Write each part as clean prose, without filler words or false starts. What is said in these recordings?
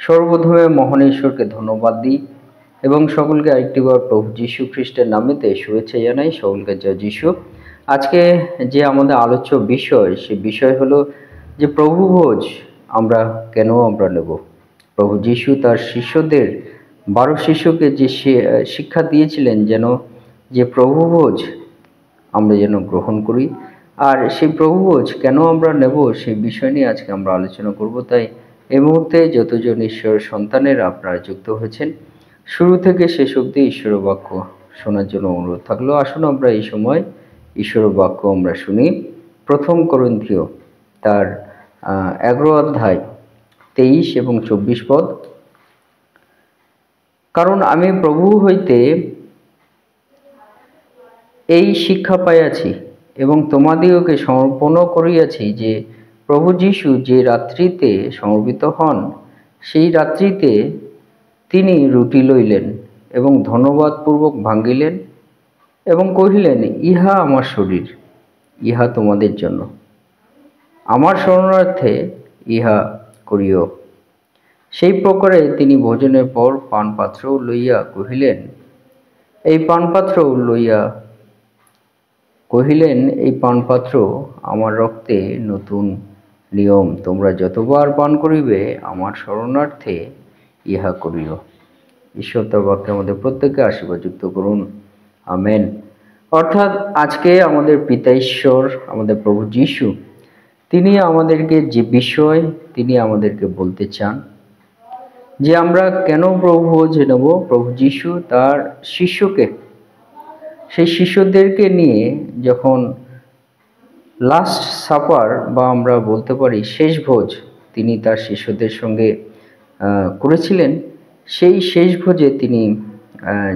সর্বপ্রথমে মহান ঈশ্বরকে ধন্যবাদ দিই এবং সকলকে আরেকটিবার প্রভু যীশু খ্রিস্টের নামেতে শুভেচ্ছা জানাই। সকলকে জয় যীশু। আজকে যে আমাদের আলোচ্য বিষয়, সে বিষয় হলো যে প্রভুভোজ আমরা কেন নেব। প্রভু যীশু তার শিষ্যদের 12 শিষ্যকে যে শিক্ষা দিয়েছিলেন যেন যে প্রভুভোজ আমরা যেন গ্রহণ করি, আর সেই প্রভুভোজ কেন আমরা নেব সেই বিষয় নিয়ে আজকে আমরা আলোচনা করব। তাই এই মুহূর্তে যতজন ঈশ্বরের সন্তানেরা আপনারা যুক্ত হয়েছেন, শুরু থেকে শেষ অবধি ঈশ্বরের বাক্য শোনার জন্য অনুরোধ থাকলো। আসুন আমরা এই সময় ঈশ্বরের বাক্য আমরা শুনি। প্রথম করন্থীয় তার 11 অধ্যায় 23 এবং 24 পদ। কারণ আমি প্রভু হইতে এই শিক্ষা পাইয়াছি এবং তোমাদিগকে সমর্পণ করিয়াছি যে প্রভু যীশু যে রাত্রিতে সমর্পিত হন, সেই রাত্রিতে তিনি রুটি লইলেন এবং ধন্যবাদপূর্বক ভাঙিলেন এবং কহিলেন, ইহা আমার শরীর, ইহা তোমাদের জন্য, আমার স্মরণার্থে ইহা করিও। সেই প্রকারে তিনি ভোজনের পর পানপাত্র লইয়া কহিলেন, এই পানপাত্র আমার রক্তে নতুন নিয়ম, তোমরা যতবার পান করিবে আমার স্মরণার্থে ইহা করিও। ঈশ্বর তার বাক্যে আমাদের প্রত্যেককে আশীর্বাদ যুক্ত করুন, আমেন। অর্থাৎ আজকে আমাদের পিতা ঈশ্বর, আমাদের প্রভু যীশু, তিনি আমাদেরকে যে বিষয় তিনি আমাদেরকে বলতে চান যে আমরা কেন প্রভুভোজ নেব। প্রভু যীশু তার সেই শিষ্যদেরকে নিয়ে যখন লাস্ট সাপার বা আমরা বলতে পারি শেষ ভোজ তিনি তার শিষ্যদের সঙ্গে করেছিলেন, সেই শেষ ভোজে তিনি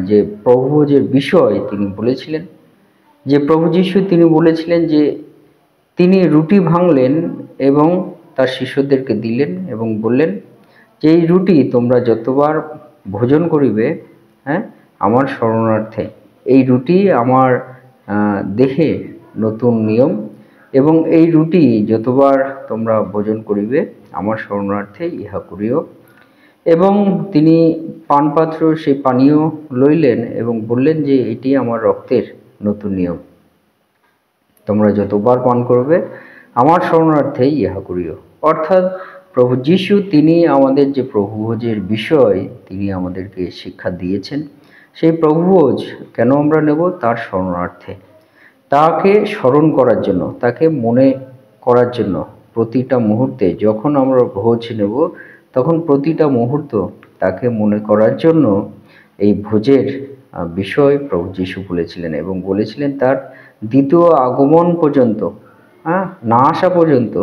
যে প্রভুভোজের বিষয় তিনি বলেছিলেন, যে প্রভু যীশু তিনি বলেছিলেন যে তিনি রুটি ভাঙলেন এবং তার শিষ্যদেরকে দিলেন এবং বললেন যে এই রুটি তোমরা যতবার ভোজন করিবে, আমার স্মরণার্থে, এই রুটি আমার দেহে নতুন নিয়ম, এবং এই রুটি যতবার তোমরা ভোজন করিবে আমার স্মরণার্থে ইহা করিও। এবং তিনি পানপাত্র সেই পানীয় লইলেন এবং বললেন যে এটি আমার রক্তের নতুন নিয়ম, তোমরা যতবার পান করবে আমার স্মরণার্থে ইহা করিও। অর্থাৎ প্রভু যীশু তিনি আমাদের যে প্রভুভোজের বিষয় তিনি আমাদেরকে শিক্ষা দিয়েছেন, সেই প্রভুভোজ কেন আমরা নেব, তার স্মরণার্থে, তাকে স্মরণ করার জন্য, তাকে মনে করার জন্য। প্রতিটা মুহূর্তে যখন আমরা ভোজ নেব তখন প্রতিটা মুহূর্ত তাকে মনে করার জন্য এই ভোজের বিষয় প্রভু যীশু বলেছিলেন এবং বলেছিলেন তার দ্বিতীয় আগমন পর্যন্ত, না আসা পর্যন্ত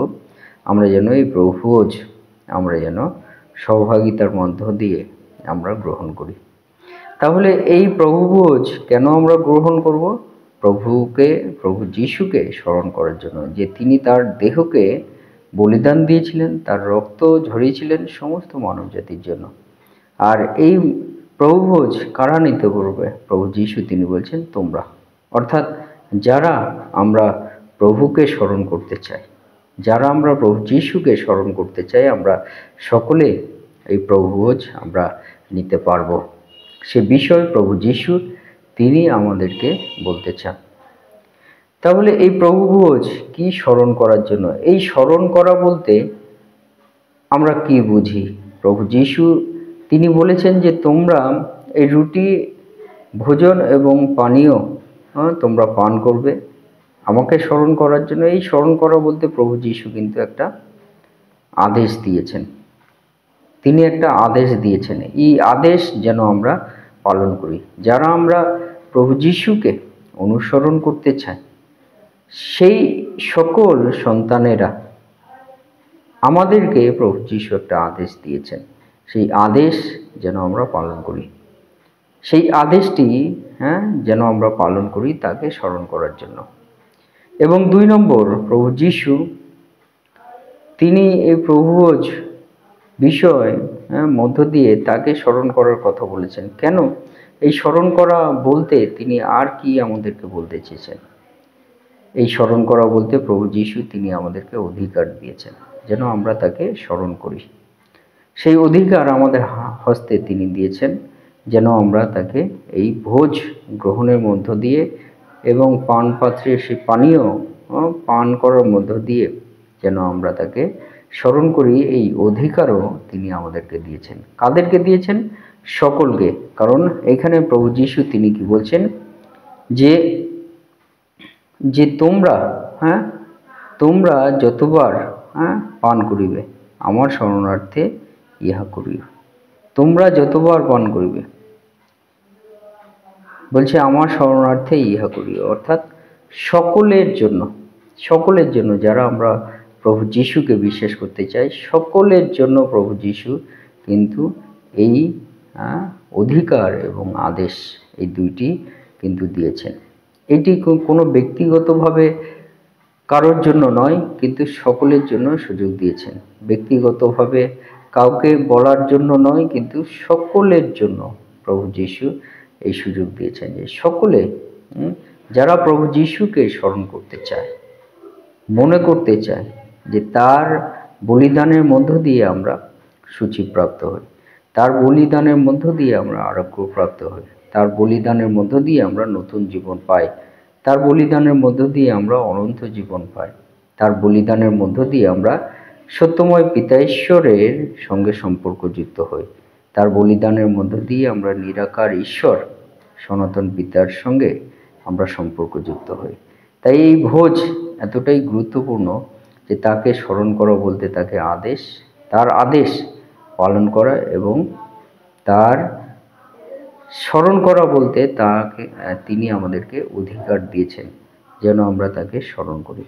আমরা যেন এই প্রভুভোজ আমরা যেন সহভাগিতার মধ্য দিয়ে আমরা গ্রহণ করি। তাহলে এই প্রভুভোজ কেন আমরা গ্রহণ করব? প্রভু যীশুকে স্মরণ করার জন্য, যে তিনি তার দেহকে বলিদান দিয়েছিলেন, তার রক্ত ঝরিয়েছিলেন সমস্ত মানব জাতির জন্য। আর এই প্রভুভোজ কারা নিতে করবে? প্রভু যীশু তিনি বলছেন তোমরা, অর্থাৎ যারা আমরা প্রভুকে স্মরণ করতে চাই, যারা আমরা প্রভু যীশুকে স্মরণ করতে চাই, আমরা সকলে এই প্রভুভোজ আমরা নিতে পারবো। সে বিষয় প্রভু যীশু তিনি আমাদেরকে বলতে চান। তাহলে এই প্রভুভোজ কি স্মরণ করার জন্য? এই স্মরণ করা বলতে আমরা কি বুঝি? প্রভু যীশু তিনি বলেছেন যে তোমরা এই রুটি ভোজন এবং পানীয় তোমরা পান করবে আমাকে স্মরণ করার জন্য। এই স্মরণ করা বলতে প্রভু যীশু কিন্তু একটা আদেশ দিয়েছেন, তিনি একটা আদেশ দিয়েছেন। এই আদেশ যেন আমরা পালন করি। যারা আমরা প্রভু যীশুকে অনুসরণ করতে চাই সেই সকল সন্তানেরা আমাদেরকে প্রভু যীশু একটা আদেশ দিয়েছেন, সেই আদেশ যেন আমরা পালন করি। সেই আদেশটি যেন আমরা পালন করি তাকে স্মরণ করার জন্য। এবং 2 নম্বর, প্রভু যীশু তিনি এই প্রভুভোজ বিষয় মধ্য দিয়ে তাকে স্মরণ করার কথা বলেছেন। কেন? এই স্মরণ করা বলতে তিনি আর কি আমাদেরকে বলতে চেয়েছেন? এই স্মরণ করা বলতে প্রভু যীশু তিনি আমাদেরকে অধিকার দিয়েছেন যেন আমরা তাকে স্মরণ করি। সেই অধিকার আমাদের হস্তে তিনি দিয়েছেন, যেন আমরা তাকে এই ভোজ গ্রহণের মধ্য দিয়ে এবং পান পাত্রের সেই পানীয় পান করার মধ্য দিয়ে যেন আমরা তাকে স্মরণ করি। এই অধিকারও তিনি আমাদেরকে দিয়েছেন। কাদেরকে দিয়েছেন? সকলকে। কারণ এখানে প্রভু যীশু তিনি কি বলছেন, যে যে তোমরা তোমরা যতবার পান করিবে আমার স্মরণার্থে ইহা করিও। তোমরা যতবার পান করিবে, বলছে আমার স্মরণার্থে ইহা করিও, অর্থাৎ সকলের জন্য, সকলের জন্য যারা আমরা প্রভু যীশুকে বিশ্বাস করতে চাই, সকলের জন্য প্রভু যীশু কিন্তু এই অধিকার এবং আদেশ এই দুইটি কিন্তু দিয়েছেন। এটি কোনো ব্যক্তিগতভাবে কারোর জন্য নয়, কিন্তু সকলের জন্য সুযোগ দিয়েছেন। ব্যক্তিগতভাবে কাউকে বলার জন্য নয়, কিন্তু সকলের জন্য প্রভু যীশু এই সুযোগ দিয়েছেন, যে সকলে যারা প্রভু যীশুকে স্মরণ করতে চায়, মনে করতে চায় যে তার বলিদানের মধ্য দিয়ে আমরা সূচিপ্রাপ্ত হই, তার বলিদানের মধ্য দিয়ে আমরা আরোগ্য প্রাপ্ত হই, তার বলিদানের মধ্য দিয়ে আমরা নতুন জীবন পাই, তার বলিদানের মধ্য দিয়ে আমরা অনন্ত জীবন পাই, তার বলিদানের মধ্য দিয়ে আমরা সত্যময় পিতা ঈশ্বরের সঙ্গে সম্পর্কযুক্ত হই, তার বলিদানের মধ্য দিয়ে আমরা নিরাকার ঈশ্বর সনাতন পিতার সঙ্গে আমরা সম্পর্কযুক্ত হই। তাই এই ভোজ এতটাই গুরুত্বপূর্ণ যে তাকে স্মরণ করা বলতে তার আদেশ পালন করা, এবং তার স্মরণ করা বলতে তিনি আমাদেরকে অধিকার দিয়েছেন যেন আমরা তাকে স্মরণ করি।